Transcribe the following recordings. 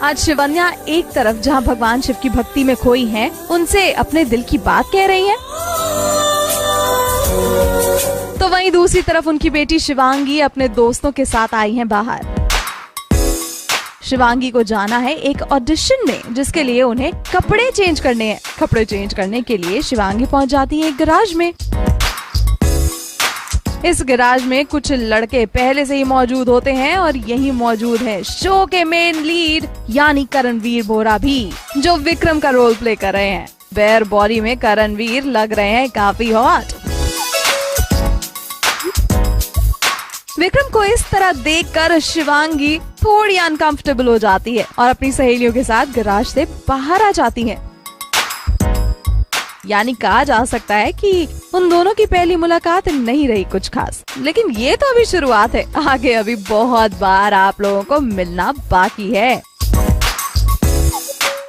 आज शिवन्या एक तरफ जहां भगवान शिव की भक्ति में खोई हैं, उनसे अपने दिल की बात कह रही हैं, तो वहीं दूसरी तरफ उनकी बेटी शिवांगी अपने दोस्तों के साथ आई हैं बाहर। शिवांगी को जाना है एक ऑडिशन में, जिसके लिए उन्हें कपड़े चेंज करने हैं। कपड़े चेंज करने के लिए शिवांगी पहुंच जाती है एक गैराज में। इस गैराज में कुछ लड़के पहले से ही मौजूद होते हैं और यही मौजूद है शो के मेन लीड यानी करणवीर बोरा भी, जो विक्रम का रोल प्ले कर रहे हैं। बेयर बॉडी में करणवीर लग रहे हैं काफी हॉट। विक्रम को इस तरह देखकर शिवांगी थोड़ी अनकंफर्टेबल हो जाती है और अपनी सहेलियों के साथ गैराज से बाहर आ जाती हैं। यानी कहा जा सकता है कि उन दोनों की पहली मुलाकात नहीं रही कुछ खास, लेकिन ये तो अभी शुरुआत है। आगे अभी बहुत बार आप लोगों को मिलना बाकी है।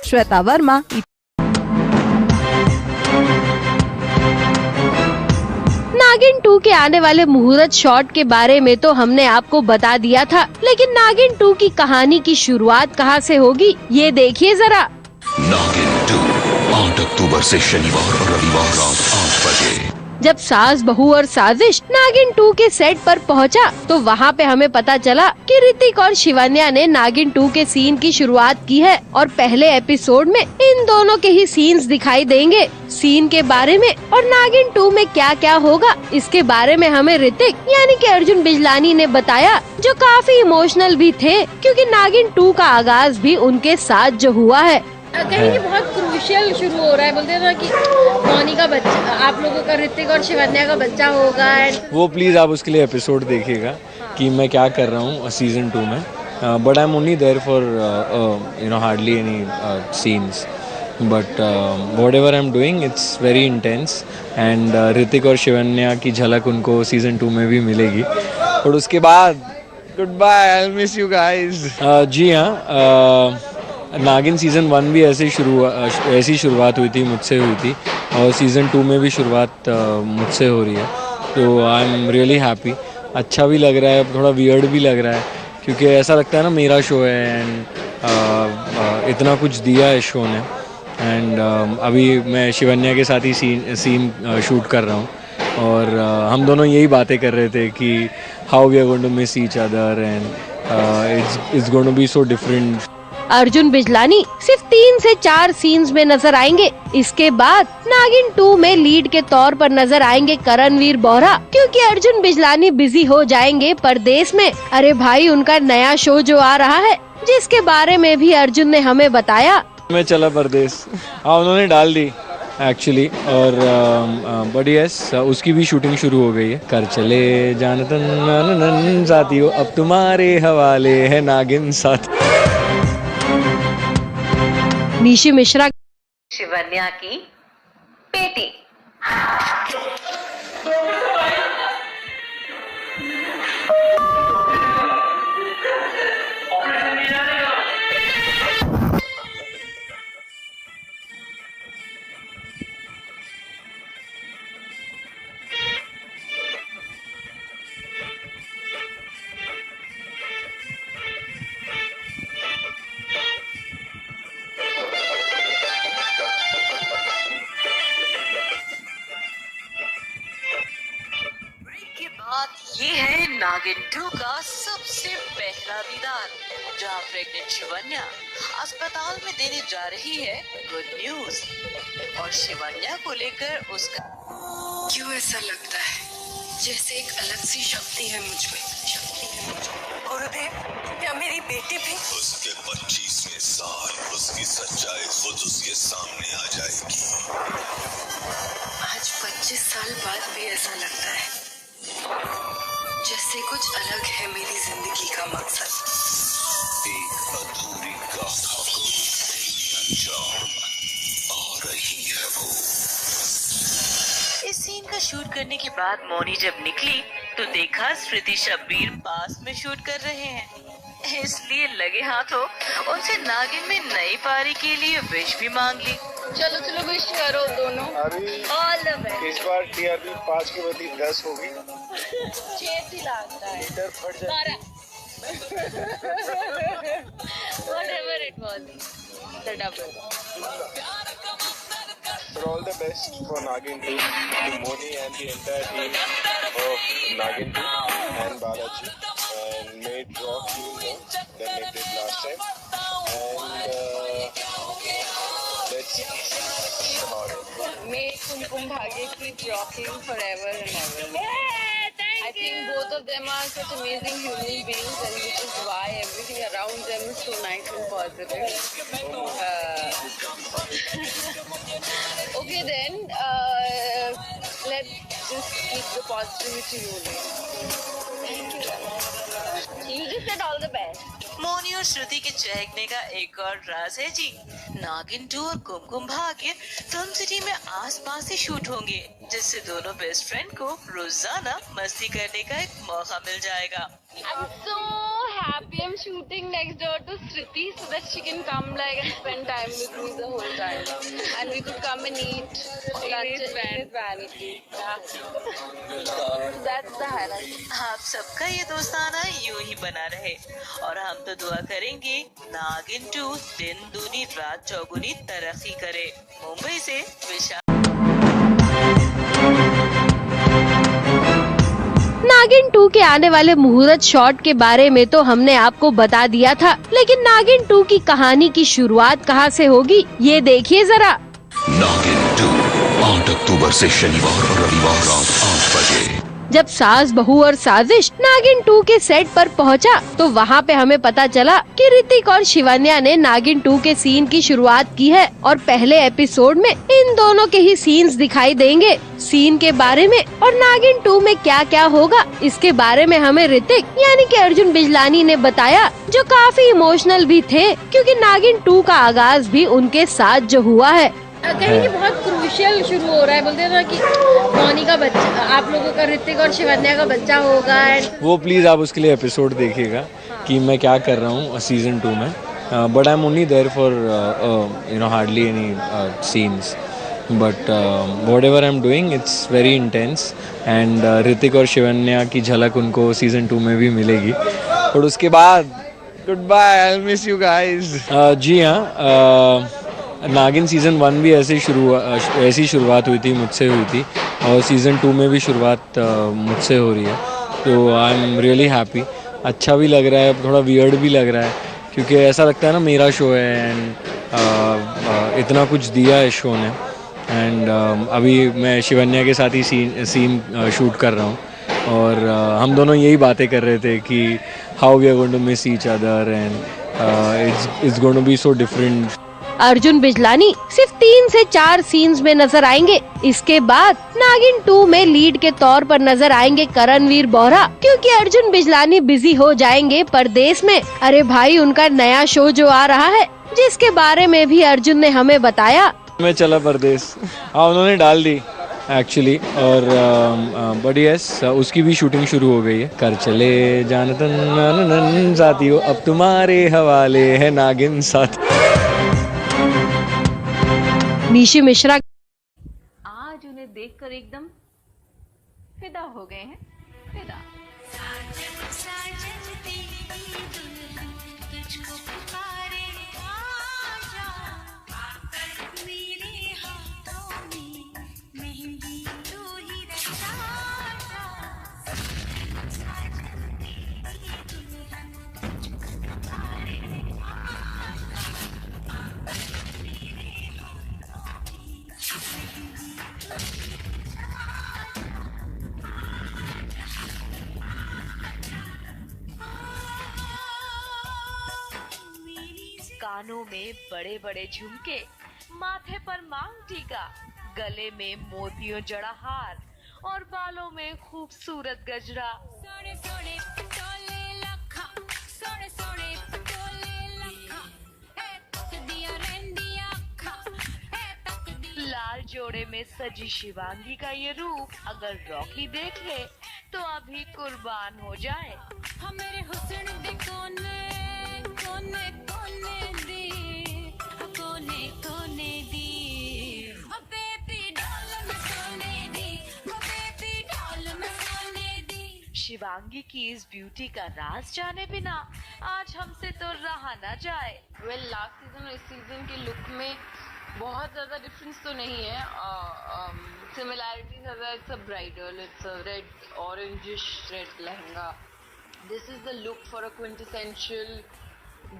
श्वेता वर्मा। नागिन 2 के आने वाले मुहूर्त शॉट के बारे में तो हमने आपको बता दिया था, लेकिन नागिन 2 की कहानी की शुरुआत कहां से होगी ये देखिए जरा। नागिन 2 8 अक्टूबर से शनिवार और रविवार रात 8 बजे। जब सास बहू और साजिश नागिन 2 के सेट पर पहुंचा, तो वहां पे हमें पता चला कि ऋतिक और शिवन्या ने नागिन 2 के सीन की शुरुआत की है और पहले एपिसोड में इन दोनों के ही सीन्स दिखाई देंगे। सीन के बारे में और नागिन 2 में क्या क्या होगा, इसके बारे में हमें ऋतिक यानी कि अर्जुन बिजलानी ने बताया, जो काफी इमोशनल भी थे, क्योंकि नागिन 2 का आगाज भी उनके साथ जो हुआ है। कहीं बहुत क्रूशियल शुरू हो रहा है, बोलते हैं कि मौनी का बच्चा, आप लोगों का ऋतिक और शिवन्या का बच्चा होगा। वो प्लीज आप उसके लिए एपिसोड देखिएगा कि मैं क्या कर रहा हूँ सीजन 2 में। But I am only there for hardly any scenes, but whatever I am doing it's very intense and Ritik और शिवन्या की झलक उनको सीजन 2 में भी मिलेगी। और उसके बाद goodbye, I will miss you guys. जी हाँ, नागिन सीज़न 1 भी ऐसी शुरुआत हुई थी, मुझसे हुई थी, और सीज़न 2 में भी शुरुआत मुझसे हो रही है। तो आई एम रियली हैप्पी। अच्छा भी लग रहा है, थोड़ा वियर्ड भी लग रहा है, क्योंकि ऐसा लगता है ना मेरा शो है एंड इतना कुछ दिया है शो ने। एंड अभी मैं शिवन्या के साथ ही सीन शूट कर रहा हूँ और हम दोनों यही बातें कर रहे थे कि how we are going to miss each other and it's going to be so different. Arjun Bijlani सिर्फ 3 से 4 सीन्स में नजर आएंगे। इसके बाद नागिन 2 में लीड के तौर पर नजर आएंगे करणवीर बोरा, क्योंकि अर्जुन बिजलानी बिजी हो जाएंगे परदेश में। अरे भाई, उनका नया शो जो आ रहा है, जिसके बारे में भी अर्जुन ने हमें बताया। मैं चला परदेश, हाँ उन्होंने डाल दी एक्चुअली, और बट यस उसकी भी शूटिंग शुरू हो गई है। कर चले जानतन साथियों, अब तुम्हारे हवाले है नागिन साथ। निशी मिश्रा, शिवन्या की बेटी। ये है नागिन 2 का सबसे पहला दीदार, जहाँ प्रेग्नेंट शिवन्या अस्पताल में देने जा रही है गुड न्यूज, और शिवन्या को लेकर उसका क्यों ऐसा लगता है जैसे एक अलग सी शक्ति है मुझ में। गुरुदेव, क्या मेरी बेटी भी? उसके 25वें साल उसकी सच्चाई खुद उसके सामने आ जाएगी। आज 25 साल बाद भी ऐसा लगता है जैसे कुछ अलग है मेरी जिंदगी का मकसद। एक अधूरी गाथा को अंजाम आ रही है वो। इस सीन का शूट करने के बाद मौनी जब निकली तो देखा स्मृति शब्बीर पास में शूट कर रहे हैं, इसलिए लगे हाथों उनसे नागिन में नई पारी के लिए विश भी मांग ली। चलो चलो विश करो दोनों। All the best. इस बार टीआरपी 5 के बदले 10 होगी। चेत ही लगता है। मीटर फट जाए। Whatever it was, the double. So all the best for Nagin 2, to Moni and the entire team of Nagin 2 and Balaji. And may it rock you more than it did last time. And let's see tomorrow. May Kumkum Bhagya keep rocking forever and ever. I think both of them are such amazing human beings, and which is why everything around them is so nice and positive. Okay then, let's just keep the positivity rolling. Thank you. You just said all the best. Moni और श्रुति के चहकने का एक और राज है जी। नागिन 2 और Kumkum Bhagya film city में आसपास ही शूट होंगे, जिससे दोनों बेस्ट फ्रेंड को रोजाना मस्ती करने का एक मौका मिल जाएगा। I'm so happy I'm shooting next door to Sriti so that she can come like and spend time with me the whole time. And we could come and eat lunch and vanity. Yeah. That's the highlight. आप सबका ये दोस्ताना यूं ही बना रहे और हम तो दुआ करेंगे नागिन 2 दिन दूनी रात चौगुनी तरक्की करे। मुंबई से विशाल। नागिन 2 के आने वाले मुहूर्त शॉट के बारे में तो हमने आपको बता दिया था, लेकिन नागिन 2 की कहानी की शुरुआत कहां से होगी ये देखिए जरा। नागिन 2 8 अक्टूबर से शनिवार और रविवार रात 8 बजे। जब सास बहू और साजिश नागिन 2 के सेट पर पहुंचा, तो वहां पे हमें पता चला कि ऋतिक और शिवन्या ने नागिन 2 के सीन की शुरुआत की है और पहले एपिसोड में इन दोनों के ही सीन्स दिखाई देंगे। सीन के बारे में और नागिन 2 में क्या क्या होगा इसके बारे में हमें ऋतिक यानी कि अर्जुन बिजलानी ने बताया, जो काफी इमोशनल भी थे क्योंकि नागिन 2 का आगाज भी उनके साथ जो हुआ है। कहेंगे बहुत क्रूशियल शुरू हो रहा है, बोलते हैं ना कि मोनी का बच्चा, आप लोगों का ऋतिक और शिवन्या का बच्चा होगा। वो प्लीज़ आप उसके लिए एपिसोड देखिएगा कि मैं क्या कर रहा हूँ सीजन 2 में। But I am only there for hardly any scenes, but whatever I am doing it's very intense and Ritik और शिवन्या की झलक उनको सीजन 2 में भी मिलेगी। और उसके बाद goodbye, I will miss you guys. जी हाँ, नागिन सीज़न 1 भी ऐसी शुरुआत हुई थी, मुझसे हुई थी, और सीज़न 2 में भी शुरुआत मुझसे हो रही है। तो आई एम रियली हैप्पी। अच्छा भी लग रहा है, थोड़ा वियर्ड भी लग रहा है, क्योंकि ऐसा लगता है ना मेरा शो है एंड इतना कुछ दिया है शो ने। एंड अभी मैं शिवन्या के साथ ही सीन शूट कर रहा हूँ और हम दोनों यही बातें कर रहे थे कि how we are going to miss each other and it's going to be so different. Arjun Bijlani सिर्फ 3 से 4 सीन्स में नजर आएंगे। इसके बाद नागिन 2 में लीड के तौर पर नजर आएंगे करणवीर बोहरा, क्योंकि अर्जुन बिजलानी बिजी हो जाएंगे परदेश में। अरे भाई, उनका नया शो जो आ रहा है जिसके बारे में भी अर्जुन ने हमें बताया। मैं चला परदेश, हाँ उन्होंने डाल दी एक्चुअली, और बट यस उसकी भी शूटिंग शुरू हो गई है। कर चले जानतन साथियों, अब तुम्हारे हवाले है नागिन साथ। निशी मिश्रा आज उन्हें देखकर एकदम फिदा हो गए हैं, फिदा। कानों में बड़े बड़े झुमके, माथे पर मांग टीका, गले में मोतियों जड़ा हार और बालों में खूबसूरत गजरा। लाल जोड़े में सजी शिवांगी का ये रूप अगर रॉकी देख ले तो अभी कुर्बान हो जाए। हमारे हुस्न दे कोने कोने कोने दी, कोने कोने दी, ओ बेबी डॉल में सोने दी, ओ बेबी डॉल में सोने दी। शिवांगी की इस ब्यूटी का राज जाने बिना आज हमसे तो रहा न जाए। वेल, लास्ट सीजन और इस सीजन के लुक में बहुत ज़्यादा डिफरेंस तो नहीं है। सिमिलैरिटीज ज़्यादा, it's a bridal, it's a red orangish red lehenga. This is the look for a quintessential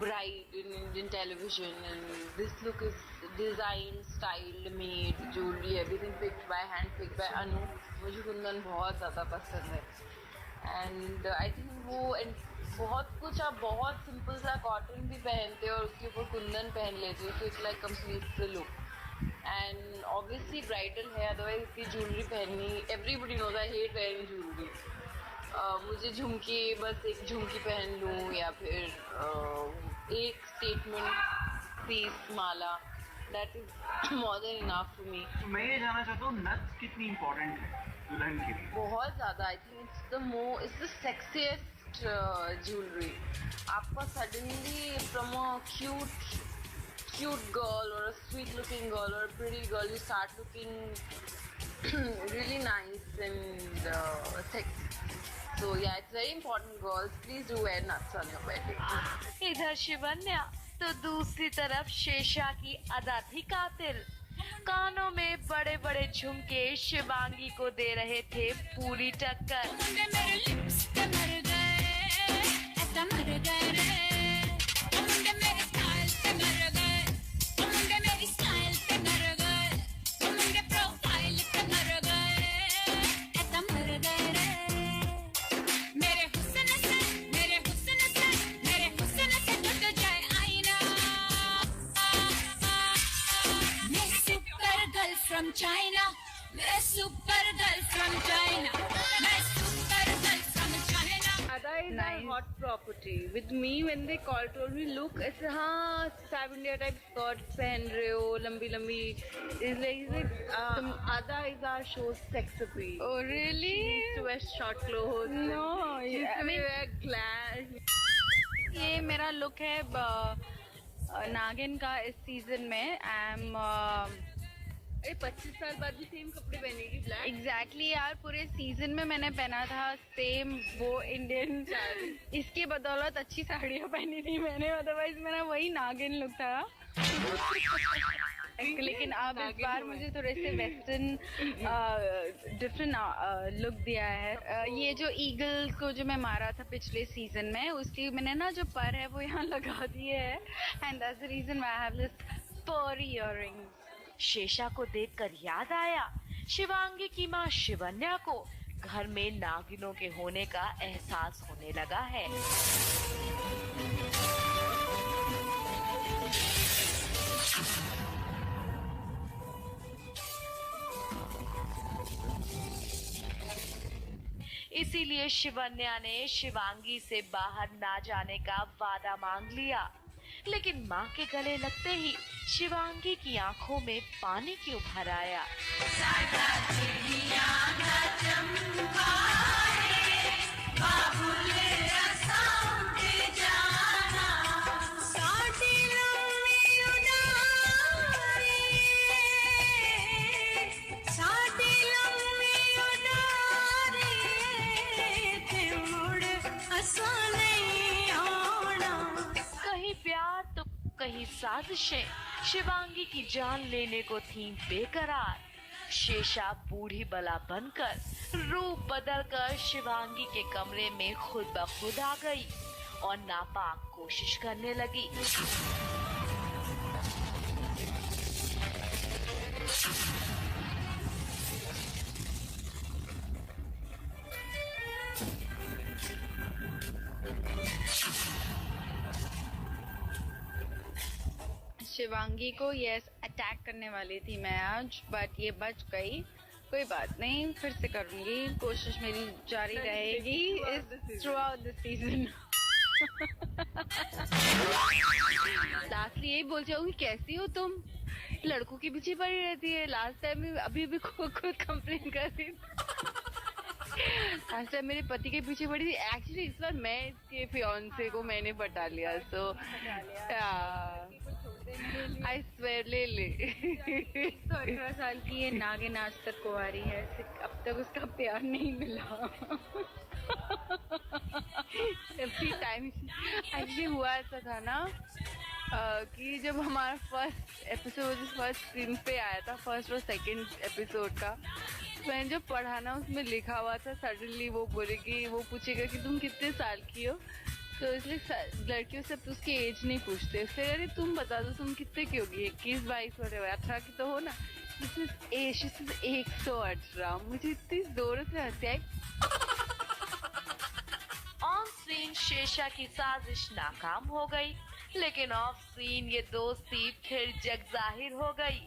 bride in Indian television, and this look is designed, styled, made, jewelry, everything picked by hand, picked by Anu. मुझे कुंदन बहुत ज़्यादा पसंद है, and I think वो बहुत कुछ आप बहुत सिंपल सा कॉटन भी पहनते हो और उसके ऊपर कुंदन पहन लेते हो, तो it like complete the look. And obviously bridal है, अदरवाइज इसकी ज्वेलरी पहननी, everybody knows I hate wearing jewellery. मुझे झुमकी, बस एक झुमकी पहन लूँ या फिर एक स्टेटमेंट पीस माला, that is more than enough for me. तो मैं ये जानना चाहता हूँ नथ कितनी इम्पोर्टेंट है दुल्हन के लिए? बहुत ज़्यादा. I think it's the sexiest jewellery. आपको suddenly from a cute girl और a sweet looking girl or a pretty girl, you start looking really nice and sexy. So yeah, it's very important, girls. Please do wear nuts on your wedding. इधर शिवन्या तो दूसरी तरफ शेषा की अदा थी कातिल. कानों में बड़े बड़े झुमके शिवांगी को दे रहे थे पूरी टक्कर. मेरे लिप्स पे मर गए, ऐसा मर गए रे. मेरे स्टाइल पे मर गए, मेरी स्टाइल पे मर गए, मेरे प्रोफाइल पे मर गए, ऐसा मर गए रे. मेरे हुस्न से, मेरे हुस्न से, मेरे हुस्न से टूट जाए आईना. मैं सुपर गर्ल फ्रॉम चाइना, मैं सुपर गर्ल फ्रॉम चाइना, मैं super girl from China. Ada is a hot property. With me, when they told me, look, ऐसे हाँ South India type skirts पहन रहे हो, लंबी लंबी. Is like Ada is our show's sex appeal. Oh really? She used to wear short clothes. No, I mean, wear glass. ये मेरा look है नागिन का इस सीजन में. आई एम 25 साल बाद भी सेम कपड़े पहनेगी, ब्लैक. एग्जैक्टली यार, पूरे सीजन में मैंने पहना था सेम वो इंडियन. इसकी बदौलत अच्छी साड़ियाँ पहनी थी मैंने, अदरवाइज मेरा वही नागिन लुक था. लेकिन अब इस बार मुझे थोड़े से वेस्टर्न डिफरेंट लुक दिया है. ये जो ईगल को जो मैं मारा था पिछले सीजन में, उसकी मैंने ना जो पर है वो यहाँ लगा दिए है, and that's the reason why I have this furry earrings. Shesha को देखकर याद आया शिवांगी की माँ शिवन्या को घर में नागिनों के होने का एहसास होने लगा है. इसीलिए शिवन्या ने शिवांगी से बाहर ना जाने का वादा मांग लिया. लेकिन माँ के गले लगते ही शिवांगी की आंखों में पानी क्यों भर आया. कहीं प्यार तो कहीं साजिशें शिवांगी की जान लेने को थी बेकरार. शेषा बूढ़ी बला बनकर रूप बदलकर शिवांगी के कमरे में खुद ब खुद आ गई और नापाक कोशिश करने लगी. शिवांगी को यस अटैक करने वाली थी मैं आज, बट ये बच गई. कोई बात नहीं, फिर से करूंगी, कोशिश मेरी जारी रहेगी through out the season. Lastly यही बोल जाऊंगी, कैसी हो तुम? लड़कों के पीछे पड़ी रहती है. लास्ट टाइम अभी भी खुद कंप्लेन कर रही थी. लास्ट टाइम मेरे पति के पीछे पड़ी थी. एक्चुअली इस बार मैं इसके फियांसे को मैंने पटा लिया. सो आई स्वेयर ले 18 साल की ये नागिन आज तक कुंवारी है. अब तक उसका प्यार नहीं मिला. एवरी टाइम एक्चुअली हुआ ऐसा था ना कि जब हमारा फर्स्ट स्क्रीन पे आया था, फर्स्ट और सेकंड एपिसोड का, मैंने जब पढ़ा ना उसमें लिखा हुआ था सडनली वो पूछेगा कि तुम कितने साल की हो, तो इसलिए लड़कियों से उसकी एज नहीं पूछते, फिर अरे तुम बता दो तुम कितने की होगी, 21, 22 वगैरह 18 की तो हो ना। एज 118। मुझे इतनी जोर से हंसी आई। ऑन स्क्रीन शेषा की साजिश नाकाम हो गई, लेकिन ऑफ स्क्रीन ये दोस्ती फिर जग जाहिर हो गई।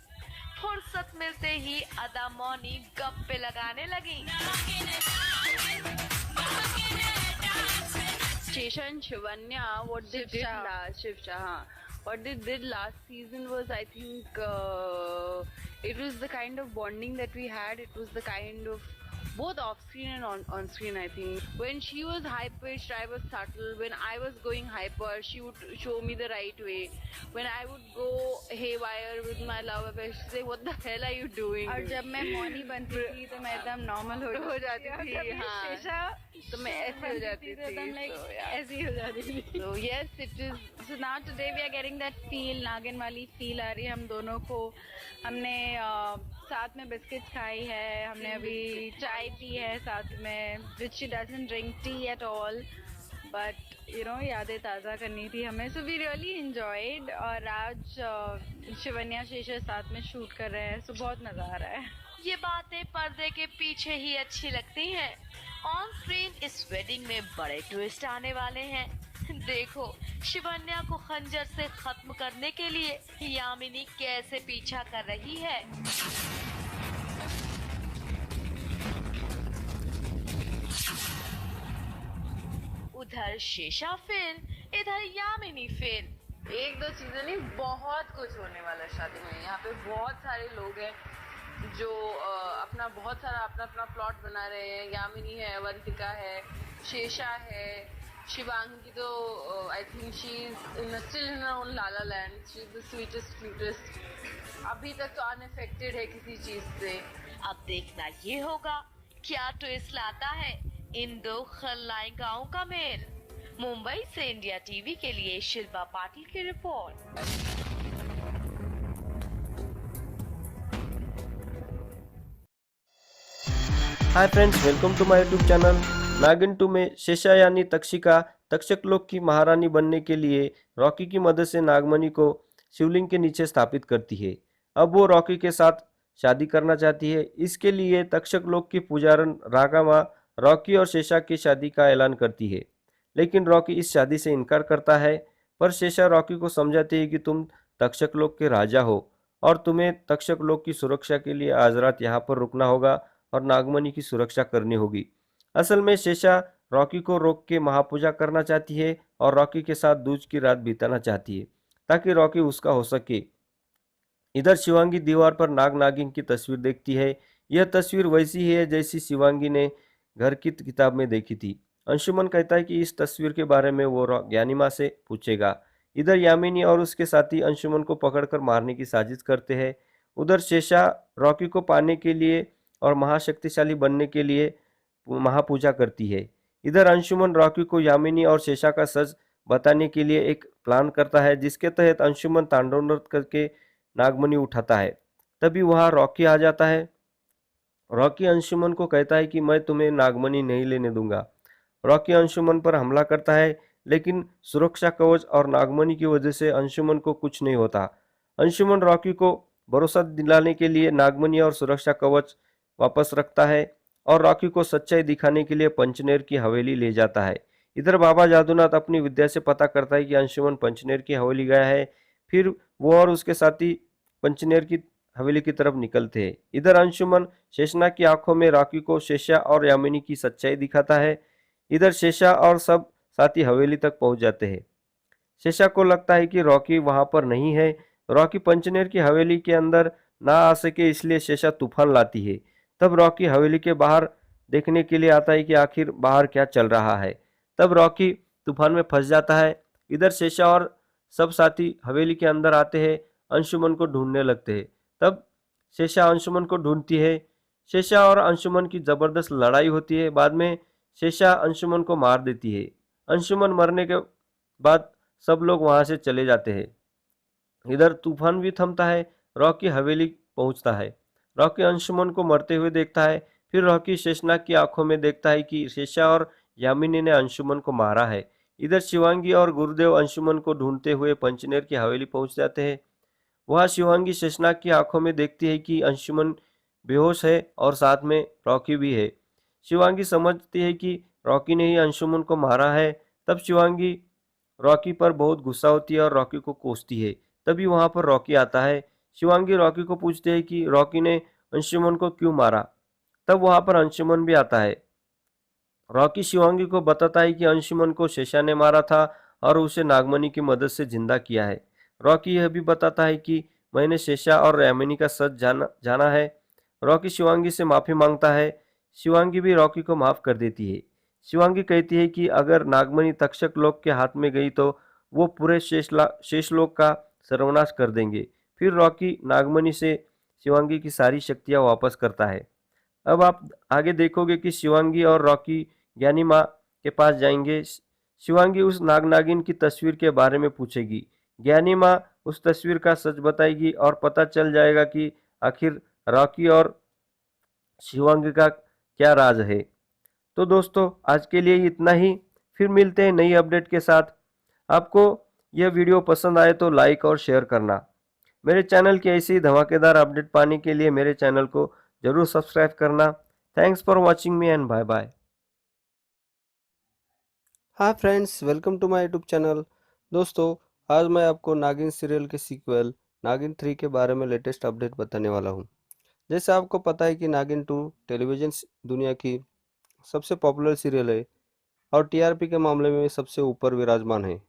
फुर्सत मिलते ही अदा मौनी गप्पे लगाने लगी। Shesha and Shivanya, what they did last season was, I think, it was the kind of bonding that we had. It was the kind of both off screen and on screen. I think when she was high pitched, I was subtle. When I was going hyper, she would show me the right way. When I would go haywire with my love affair, she'd say, "What the hell are you doing?" और जब मैं मौनी बनती थी तो मैं एकदम normal हो जाती थी। हाँ, तो मैं ऐसी हो जाती थी, ऐसी हो जाती थी। So yes, it is. So now today we are getting that feel, नागिन वाली फील आ रही है हम दोनों को। हमने साथ में बिस्किट्स खाई है, हमने अभी चाय पी है साथ में, which she doesn't drink tea at all, but you know यादें ताज़ा करनी थी हमें, so we really enjoyed। और आज शिवन्या शेषा साथ में शूट कर रहे हैं, so बहुत मज़ा आ रहा है। ये बातें पर्दे के पीछे ही अच्छी लगती हैं। ऑन स्क्रीन इस वेडिंग में बड़े ट्विस्ट आने वाले हैं। देखो शिवन्या को खंजर से खत्म करने के लिए यामिनी कैसे पीछा कर रही है। उधर शेषा फिल्म, इधर यामिनी फिल्म। एक दो चीजें नहीं, बहुत कुछ होने वाला है शादी में। यहाँ पे बहुत सारे लोग हैं जो अपना अपना प्लॉट बना रहे हैं। यामिनी है, अवंतिका है, शेषा है, शिवांगी तो I think she is still in own Lala land. She is the sweetest cutest, अभी तक तो अनअफेक्टेड है किसी चीज से। अब देखना ये होगा क्या ट्विस्ट लाता है इन दो खलनाई गाँव का मेल। मुंबई से इंडिया टीवी के लिए शिल्पा पाटिल की रिपोर्ट। Hi friends, welcome to my YouTube channel. Naagin 2 में शेषा यानी तक्षिका तक्षक लोक की महारानी बनने के लिए रॉकी की मदद से नागमणि को शिवलिंग के नीचे स्थापित करती है। अब वो रॉकी के साथ शादी करना चाहती है। इसके लिए तक्षक लोक की पुजारन रागामा रॉकी और शेषा की शादी का ऐलान करती है, लेकिन रॉकी इस शादी से इनकार करता है। पर शेषा रॉकी को समझाती है कि तुम तक्षक लोक के राजा हो और तुम्हें तक्षक लोक की सुरक्षा के लिए आज रात यहाँ पर रुकना होगा और नागमणि की सुरक्षा करनी होगी। असल में शेषा रॉकी को रोक के महापूजा करना चाहती है और रॉकी के साथ दूज की रात बिताना चाहती है ताकि रॉकी उसका हो सके। इधर शिवांगी दीवार पर नाग नागिन की तस्वीर देखती है। यह तस्वीर वैसी ही है जैसी शिवांगी ने घर की किताब में देखी थी। अंशुमन कहता है कि इस तस्वीर के बारे में वो ज्ञानी माँ से पूछेगा। इधर यामिनी और उसके साथी अंशुमन को पकड़कर मारने की साजिश करते हैं। उधर शेषा रॉकी को पाने के लिए और महाशक्तिशाली बनने के लिए महापूजा करती है। इधर अंशुमन रॉकी को यामिनी और शेषा का सच बताने के लिए एक प्लान करता है, जिसके तहत अंशुमन तांडव नृत्य करके नागमणि उठाता है। तभी वहां रॉकी आ जाता है। रॉकी अंशुमन को कहता है कि मैं तुम्हें नागमणि नहीं लेने दूंगा। रॉकी अंशुमन पर हमला करता है, लेकिन सुरक्षा कवच और नागमणि की वजह से अंशुमन को कुछ नहीं होता। अंशुमन रॉकी को भरोसा दिलाने के लिए नागमणि और सुरक्षा कवच वापस रखता है और रॉकी को सच्चाई दिखाने के लिए पंचनेर की हवेली ले जाता है। इधर बाबा जादूनाथ अपनी विद्या से पता करता है कि अंशुमन पंचनेर की हवेली गया है। फिर वो और उसके साथी पंचनेर की हवेली की तरफ निकलते हैं। इधर अंशुमन शेषनाग की आंखों में रॉकी को शेषा और यामिनी की सच्चाई दिखाता है। इधर शेषा और सब साथी हवेली तक पहुंच जाते हैं। शेषा को लगता है कि रॉकी वहां पर नहीं है। रॉकी पंचनेर की हवेली के अंदर ना आ सके, इसलिए शेषा तूफान लाती है। तब रॉकी हवेली के बाहर देखने के लिए आता है कि आखिर बाहर क्या चल रहा है। तब रॉकी तूफान में फंस जाता है। इधर शेषा और सब साथी हवेली के अंदर आते हैं, अंशुमन को ढूंढने लगते हैं। तब शेषा अंशुमन को ढूंढती है। शेषा और अंशुमन की जबरदस्त लड़ाई होती है। बाद में शेषा अंशुमन को मार देती है। अंशुमन मरने के बाद सब लोग वहां से चले जाते हैं। इधर तूफान भी थमता है। रॉकी हवेली पहुंचता है। रॉकी अंशुमन को मरते हुए देखता है। फिर रॉकी शेषनाग की आंखों में देखता है कि शेषा और यामिनी ने अंशुमन को मारा है। इधर शिवांगी और गुरुदेव अंशुमन को ढूंढते हुए पंचनेर की हवेली पहुंच जाते हैं। वहां शिवांगी शेषनाग की आंखों में देखती है कि अंशुमन बेहोश है और साथ में रॉकी भी है। शिवांगी समझती है कि रॉकी ने ही अंशुमन को मारा है। तब शिवांगी रॉकी पर बहुत गुस्सा होती है और रॉकी को कोसती है। तभी वहां पर रॉकी आता है। शिवांगी रॉकी को पूछती है कि रॉकी ने अंशुमन को क्यों मारा। तब वहां पर अंशुमन भी आता है। रॉकी शिवांगी को बताता है कि अंशुमन को शेषा ने मारा था और उसे नागमणि की मदद से जिंदा किया है। रॉकी यह भी बताता है कि मैंने शेषा और यामिनी का सच जाना है। रॉकी शिवांगी से माफी मांगता है। शिवांगी भी रॉकी को माफ कर देती है। शिवांगी कहती है कि अगर नागमणि तक्षक लोक के हाथ में गई तो वो पूरे शेषलोक का सर्वनाश कर देंगे। फिर रॉकी नागमणि से शिवांगी की सारी शक्तियां वापस करता है। अब आप आगे देखोगे कि शिवांगी और रॉकी ज्ञानी माँ के पास जाएंगे। शिवांगी उस नागिन की तस्वीर के बारे में पूछेगी। ज्ञानी माँ उस तस्वीर का सच बताएगी और पता चल जाएगा कि आखिर रॉकी और शिवांगी का क्या राज है। तो दोस्तों आज के लिए इतना ही। फिर मिलते हैं नई अपडेट के साथ। आपको यह वीडियो पसंद आए तो लाइक और शेयर करना। मेरे चैनल की ऐसी ही धमाकेदार अपडेट पाने के लिए मेरे चैनल को जरूर सब्सक्राइब करना। Thanks for watching me and bye bye. हाँ friends, welcome to my YouTube channel. दोस्तों आज मैं आपको नागिन सीरियल के सीक्वल नागिन 3 के बारे में लेटेस्ट अपडेट बताने वाला हूँ। जैसे आपको पता है कि नागिन 2 टेलीविज़न दुनिया की सबसे पॉपुलर सीरियल है और टीआरपी के मामले में सबसे ऊपर विराजमान है।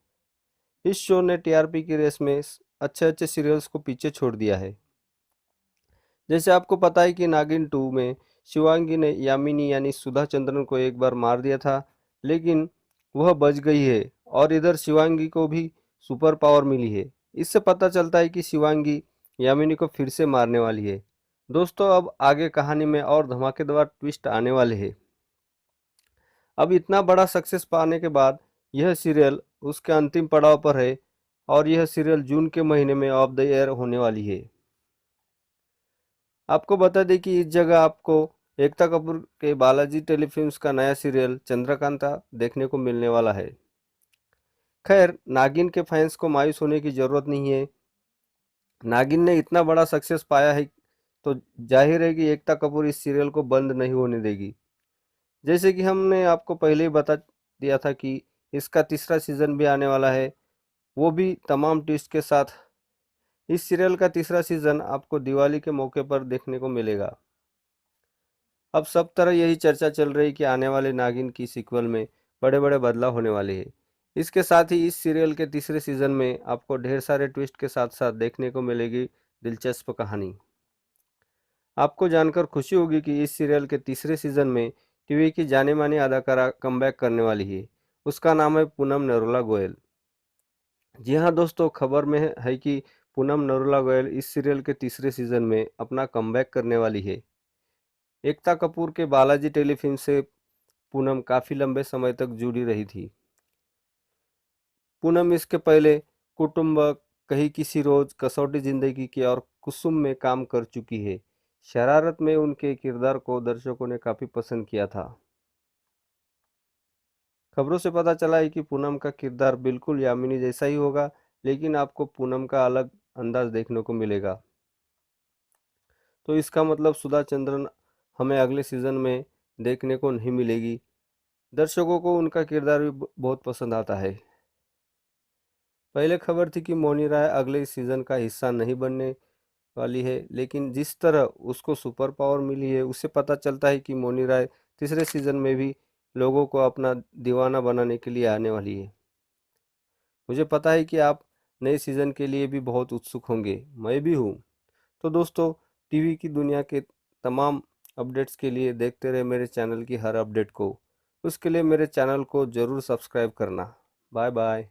इस शो ने टीआरपी की रेस में अच्छे अच्छे सीरियल्स को पीछे छोड़ दिया है। जैसे आपको पता है कि नागिन 2 में शिवांगी ने यामिनी यानी सुधा चंद्रन को एक बार मार दिया था, लेकिन वह बच गई है और इधर शिवांगी को भी सुपर पावर मिली है। इससे पता चलता है कि शिवांगी यामिनी को फिर से मारने वाली है। दोस्तों अब आगे कहानी में और धमाकेदार ट्विस्ट आने वाले हैं। अब इतना बड़ा सक्सेस पाने के बाद यह सीरियल उसके अंतिम पड़ाव पर है और यह सीरियल जून के महीने में ऑफ द एयर होने वाली है। आपको बता दें कि इस जगह आपको एकता कपूर के बालाजी टेलीफिल्म्स का नया सीरियल चंद्रकांता देखने को मिलने वाला है। खैर नागिन के फैंस को मायूस होने की ज़रूरत नहीं है। नागिन ने इतना बड़ा सक्सेस पाया है तो जाहिर है कि एकता कपूर इस सीरियल को बंद नहीं होने देगी। जैसे कि हमने आपको पहले ही बता दिया था कि इसका तीसरा सीजन भी आने वाला है, वो भी तमाम ट्विस्ट के साथ। इस सीरियल का तीसरा सीजन आपको दिवाली के मौके पर देखने को मिलेगा। अब सब तरह यही चर्चा चल रही कि आने वाले नागिन की सीक्वल में बड़े बड़े बदलाव होने वाले हैं। इसके साथ ही इस सीरियल के तीसरे सीजन में आपको ढेर सारे ट्विस्ट के साथ साथ देखने को मिलेगी दिलचस्प कहानी। आपको जानकर खुशी होगी कि इस सीरियल के तीसरे सीजन में टीवी की जाने मानी अदाकारा कमबैक करने वाली है। उसका नाम है पूनम नरूला गोयल। जी हाँ दोस्तों, खबर में है कि पूनम नरूला गोयल इस सीरियल के तीसरे सीजन में अपना कमबैक करने वाली है। एकता कपूर के बालाजी टेलीफिल्म से पूनम काफ़ी लंबे समय तक जुड़ी रही थी। पूनम इसके पहले कुटुंबक, कहीं किसी रोज, कसौटी जिंदगी की और कुसुम में काम कर चुकी है। शरारत में उनके किरदार को दर्शकों ने काफ़ी पसंद किया था। खबरों से पता चला है कि पूनम का किरदार बिल्कुल यामिनी जैसा ही होगा, लेकिन आपको पूनम का अलग अंदाज देखने को मिलेगा। तो इसका मतलब सुधा चंद्रन हमें अगले सीजन में देखने को नहीं मिलेगी। दर्शकों को उनका किरदार भी बहुत पसंद आता है। पहले खबर थी कि मौनी राय अगले सीजन का हिस्सा नहीं बनने वाली है, लेकिन जिस तरह उसको सुपर पावर मिली है उससे पता चलता है कि मौनी राय तीसरे सीजन में भी लोगों को अपना दीवाना बनाने के लिए आने वाली है। मुझे पता है कि आप नए सीजन के लिए भी बहुत उत्सुक होंगे, मैं भी हूँ। तो दोस्तों टीवी की दुनिया के तमाम अपडेट्स के लिए देखते रहे मेरे चैनल की हर अपडेट को। उसके लिए मेरे चैनल को ज़रूर सब्सक्राइब करना। Bye bye.